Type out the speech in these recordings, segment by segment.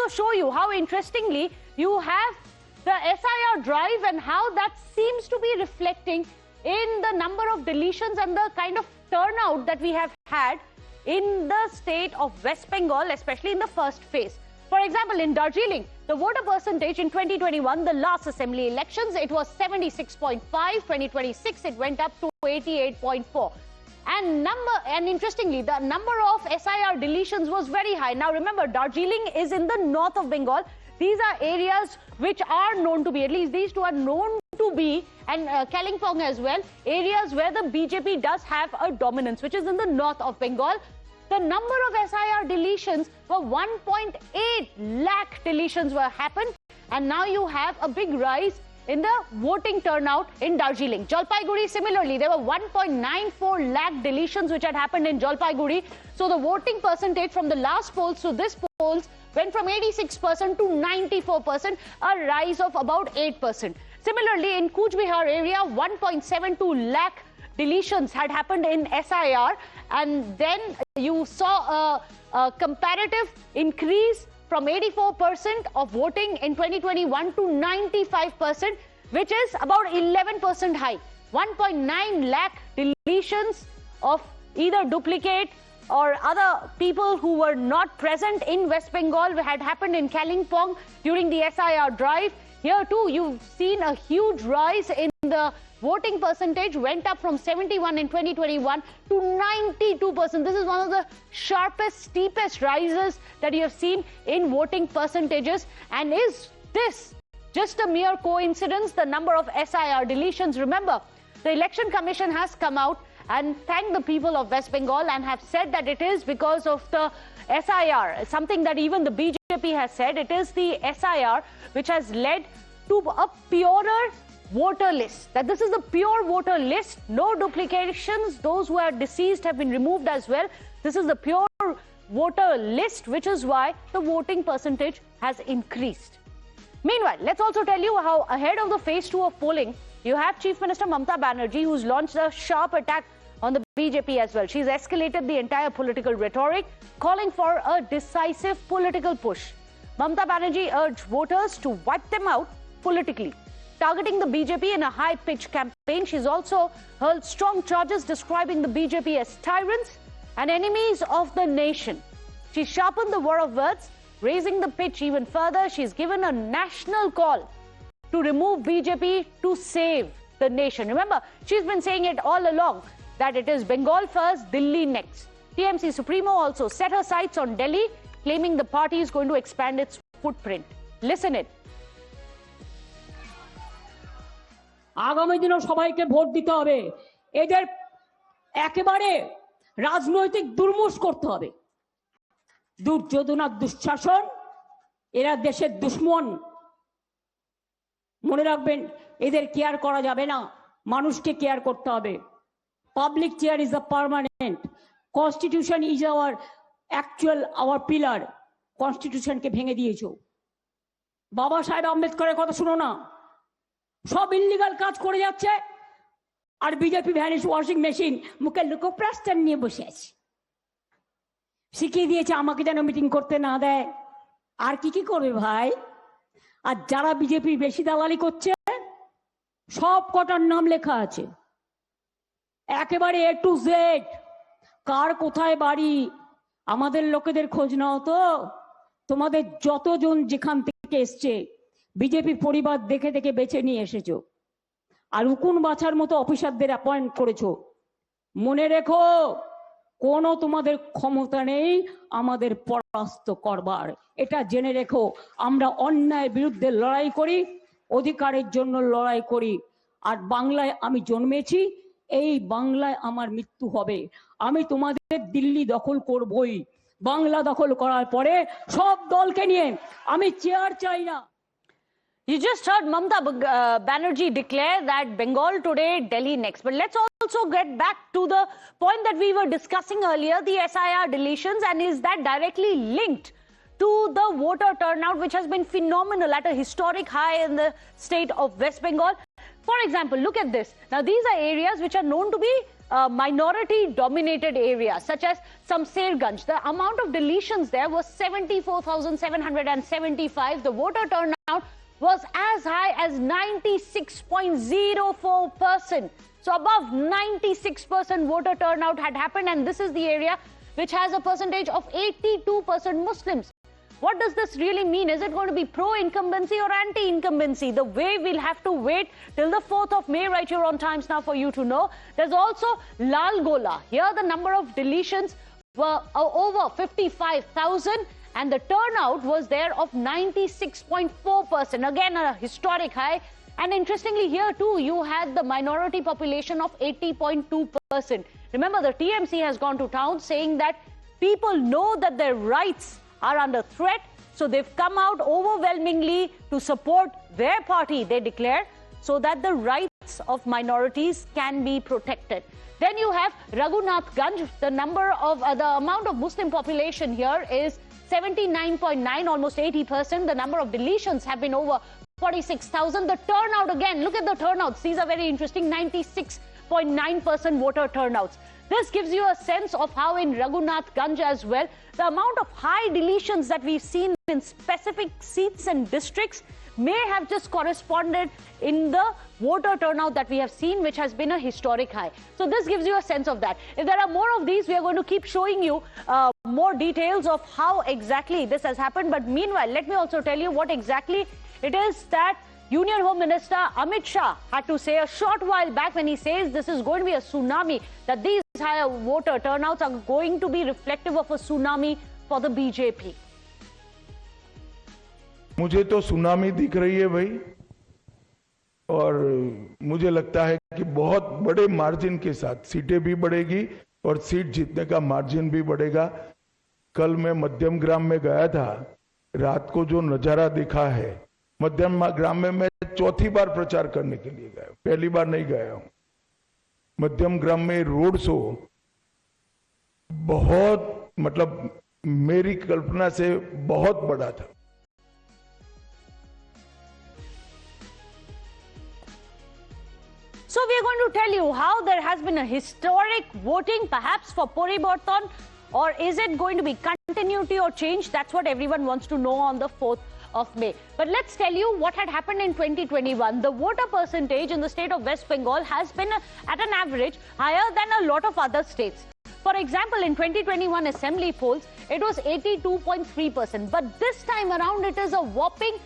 show you how interestingly you have the SIR drive and how that seems to be reflecting in the number of deletions and the kind of turnout that we have had in the state of West Bengal, especially in the first phase. For example, in Darjeeling, the voter percentage in 2021, the last assembly elections, it was 76.5. 2026, it went up to 88.4. And interestingly, the number of SIR deletions was very high. Now remember, Darjeeling is in the north of Bengal. These are areas which are known to be, at least these two are known to be, and Kalimpong as well, areas where the BJP does have a dominance, which is in the north of Bengal. The number of SIR deletions were 1.8 lakh deletions were happened, and now you have a big rise in the voting turnout in Darjeeling. Jalpaiguri, similarly, there were 1.94 lakh deletions which had happened in Jalpaiguri. So the voting percentage from the last polls to this polls went from 86% to 94%, a rise of about 8%. Similarly, in Cooch Behar area, 1.72 lakh deletions had happened in SIR, and then you saw a comparative increase from 84% of voting in 2021 to 95%, which is about 11% high. 1.9 lakh deletions of either duplicate or other people who were not present in West Bengal had happened in Kalimpong during the SIR drive. Here too, you've seen a huge rise in the voting percentage, went up from 71 in 2021 to 92%. This is one of the sharpest, steepest rises that you have seen in voting percentages. And is this just a mere coincidence, the number of SIR deletions? Remember, the Election Commission has come out and thanked the people of West Bengal and have said that it is because of the SIR, something that even the BJP has said. It is the SIR which has led to a purer voter list, that this is the pure voter list, no duplications, those who are deceased have been removed as well. This is the pure voter list, which is why the voting percentage has increased. Meanwhile, let's also tell you how ahead of the phase 2 of polling, you have Chief Minister Mamata Banerjee, who's launched a sharp attack on the BJP as well. She's escalated the entire political rhetoric, calling for a decisive political push. Mamata Banerjee urged voters to wipe them out politically, targeting the BJP in a high-pitched campaign. She's also hurled strong charges describing the BJP as tyrants and enemies of the nation. She sharpened the war of words, raising the pitch even further. She's given a national call to remove BJP to save the nation. Remember, she's been saying it all along that it is Bengal first, Delhi next. TMC Supremo also set her sights on Delhi, claiming the party is going to expand its footprint. Listen it. আগামী দিনে সবাইকে vote দিতে হবে, এদের একেবারে রাজনৈতিক দুর্মুষ করতে হবে। দুর্যোধন আর দুঃশাসন, এরা দেশের দুশ্মন। মনে রাখবেন, এদের কেয়ার করা যাবে না, মানুষকে কেয়ার করতে হবে। Public chair is the permanent, constitution is our actual our pillar. কনস্টিটিউশনকে ভেঙে দিয়েছো। বাবা সাহেব আম্বেদকরের কথা শুনো না, সব ইল্লিগাল কাজ করে যাচ্ছে, আর বিজেপি ভ্যানিশ ওয়াশিং মেশিন মুখে লোকপ্রাস্তান নিয়ে বসে আছে। শিখিয়ে দিয়েছে আমাকে যেন মিটিং করতে না দেয়। আর কি কি করবে ভাই? আর যারা বিজেপি বেশি দালালি করছে, সব কটার নাম লেখা আছে একেবারে এ টু জেড, কার কোথায় বাড়ি। আমাদের লোকেদের খোঁজ নাও তো, তোমাদের যতজন যেখান থেকে এসছে বিজেপি পরিবার দেখে দেখে বেছে নিয়ে এসেছো, আর উকুন বাছার মতো অফিসারদের অ্যাপয়েন্ট করেছো। মনে রেখো, কোনো তোমাদের ক্ষমতা নেই আমাদের পরাস্ত করবার। এটা জেনে রেখো, আমরা অন্যায়ের বিরুদ্ধে লড়াই করি, অধিকারের জন্য লড়াই করি। আর বাংলায় আমি জন্মেছি, এই বাংলায় আমার মৃত্যু হবে। আমি তোমাদের দিল্লি দখল করবই। বাংলা দখল করার পরে সব দলকে নিয়ে আমি চেয়ার চাই না। You just heard Mamata Banerjee declare that Bengal today, Delhi next. But let's also get back to the point that we were discussing earlier, the SIR deletions, and is that directly linked to the voter turnout, which has been phenomenal at a historic high in the state of West Bengal. For example, look at this. Now, these are areas which are known to be minority-dominated areas, such as Samserganj. The amount of deletions there was 74,775. The voter turnout was as high as 96.04%. So above 96% voter turnout had happened, and this is the area which has a percentage of 82% Muslims. What does this really mean? Is it going to be pro-incumbency or anti-incumbency? The way we'll have to wait till the 4th of May right here on Times Now for you to know. There's also Lal Gola. Here the number of deletions were over 55,000 and the turnout was there of 96.4%. Again, a historic high. And interestingly here too, you had the minority population of 80.2%. Remember, the TMC has gone to town saying that people know that their rights are under threat, so they've come out overwhelmingly to support their party, they declare, so that the rights of minorities can be protected. Then you have Raghunathganj. The amount of Muslim population here is 79.9, almost 80%. The number of deletions have been over 46,000. The turnout, again, look at the turnouts. These are very interesting, 96.9% voter turnouts. This gives you a sense of how in Raghunathganj as well, the amount of high deletions that we've seen in specific seats and districts may have just corresponded in the voter turnout that we have seen, which has been a historic high. So this gives you a sense of that. If there are more of these, we are going to keep showing you more details of how exactly this has happened. But meanwhile, let me also tell you what exactly it is that Union Home Minister Amit Shah had to say a short while back when he says this is going to be a tsunami, that these higher voter turnouts are going to be reflective of a tsunami for the BJP. मुझे तो tsunami दिख रही है भाई, और मुझे लगता है कि बहुत बड़े मार्जिन के साथ सीटें भी बढ़ेगी और सीट जीतने का मार्जिन भी बढ़ेगा। कल मैं मध्यम ग्राम में गया था, रात को जो नजारा दिखा है, मध्यम ग्राम में मैं चौथी बार प्रचार करने के लिए गया, पहली बार नहीं गया हूं। मध्यम ग्राम में रोड शो बहुत, मतलब मेरी कल्पना से बहुत बड़ा था। So we are going to tell you how there has been a historic voting, perhaps for Poriborton, or is it going to be continuity or change? That's what everyone wants to know on the 4th of May. But let's tell you what had happened in 2021. The voter percentage in the state of West Bengal has been at an average higher than a lot of other states. For example, in 2021 assembly polls, it was 82.3%. But this time around, it is a whopping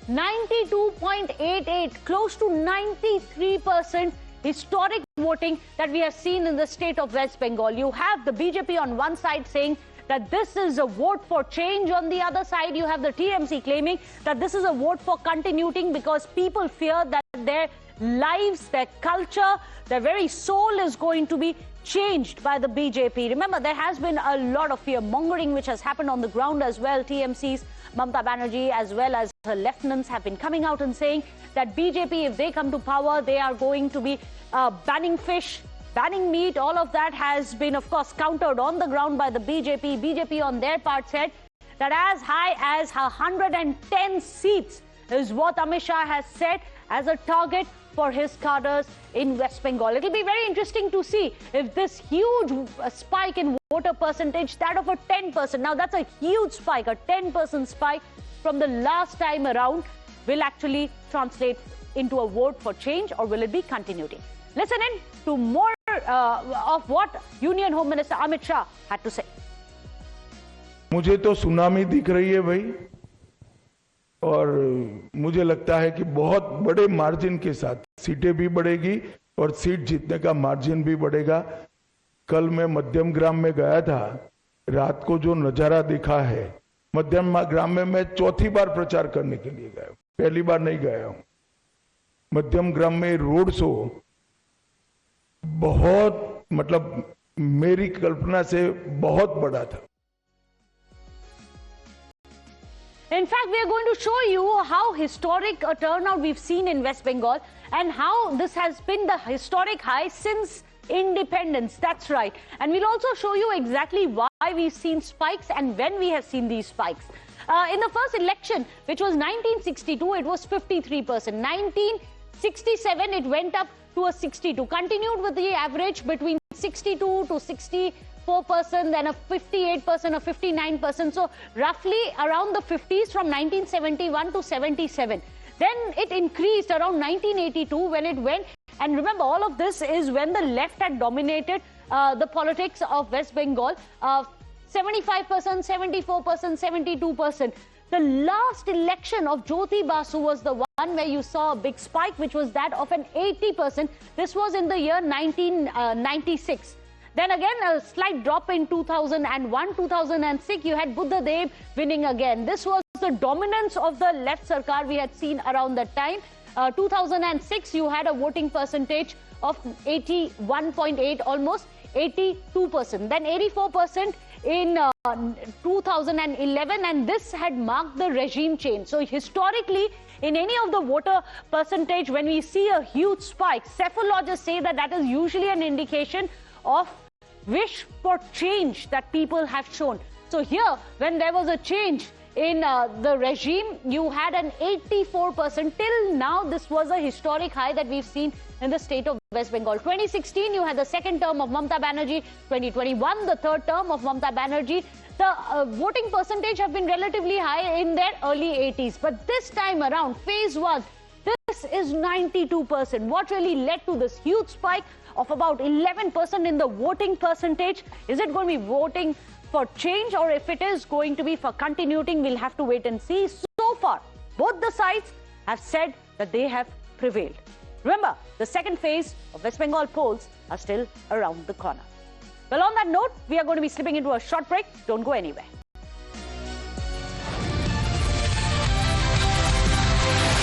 92.88, close to 93% historic voting that we have seen in the state of West Bengal. You have the BJP on one side saying that this is a vote for change. On the other side, you have the TMC claiming that this is a vote for continuing because people fear that their lives, their culture, their very soul is going to be changed by the BJP. Remember, there has been a lot of fear-mongering which has happened on the ground as well. TMC's Mamata Banerjee as well as her lieutenants have been coming out and saying that BJP, if they come to power, they are going to be banning fish, banning meat. All of that has been, of course, countered on the ground by the BJP. BJP on their part said that as high as 110 seats is what Amit Shah has set as a target for his cadres in West Bengal. It will be very interesting to see if this huge spike in voter percentage, that of a 10%, now that's a huge spike, a 10% spike from the last time around, will actually translate into a vote for change, or will it be continuity? Listen in to more of what Union Home Minister Amit Shah had to say. मुझे तो tsunami दिख रही है भाई, और मुझे लगता है कि बहुत बड़े मार्जिन के साथ सीटें भी बढ़ेगी और सीट जीतने का मार्जिन भी बढ़ेगा। कल मैं मध्यम ग्राम में गया था, रात को जो नजारा दिखा है, मध्यम ग्राम में मैं चौथी बार प्रचार करने के लिए गया, पहली बार नहीं गया हूं। मध्यम ग्राम में रोड शो बहुत, मतलब मेरी कल्पना से बहुत बड़ा था। In fact, we are going to show you how historic a turnout we've seen in West Bengal and how this has been the historic high since independence. That's right. And we'll also show you exactly why we've seen spikes and when we have seen these spikes. In the first election, which was 1962, it was 53%. 1967, it went up to a 62. Continued with the average between 62 to 64%, then a 58%, a 59%. So roughly around the 50s from 1971 to 77. Then it increased around 1982 when it went. And remember, all of this is when the left had dominated the politics of West Bengal. 75%, 74%, 72%. The last election of Jyoti Basu was the one where you saw a big spike, which was that of an 80%. This was in the year 1996. Then again, a slight drop in 2001, 2006, you had Buddha Dev winning again. This was the dominance of the left Sarkar we had seen around that time. 2006, you had a voting percentage of 81.8, almost 82%. Then 84% in 2011, and this had marked the regime change. So historically, in any of the voter percentage, when we see a huge spike, psephologists say that that is usually an indication of wish for change that people have shown. So here, when there was a change in the regime, you had an 84%. Till now, this was a historic high that we've seen in the state of West Bengal. 2016, you had the second term of Mamata Banerjee. 2021, the third term of Mamata Banerjee. The voting percentage have been relatively high in their early 80s. But this time around, phase one, this is 92%. What really led to this huge spike of about 11% in the voting percentage? Is it going to be voting for change, or if it is going to be for continuing, we'll have to wait and see. So far, both the sides have said that they have prevailed. Remember, the second phase of West Bengal polls are still around the corner. Well, on that note, we are going to be slipping into a short break. Don't go anywhere.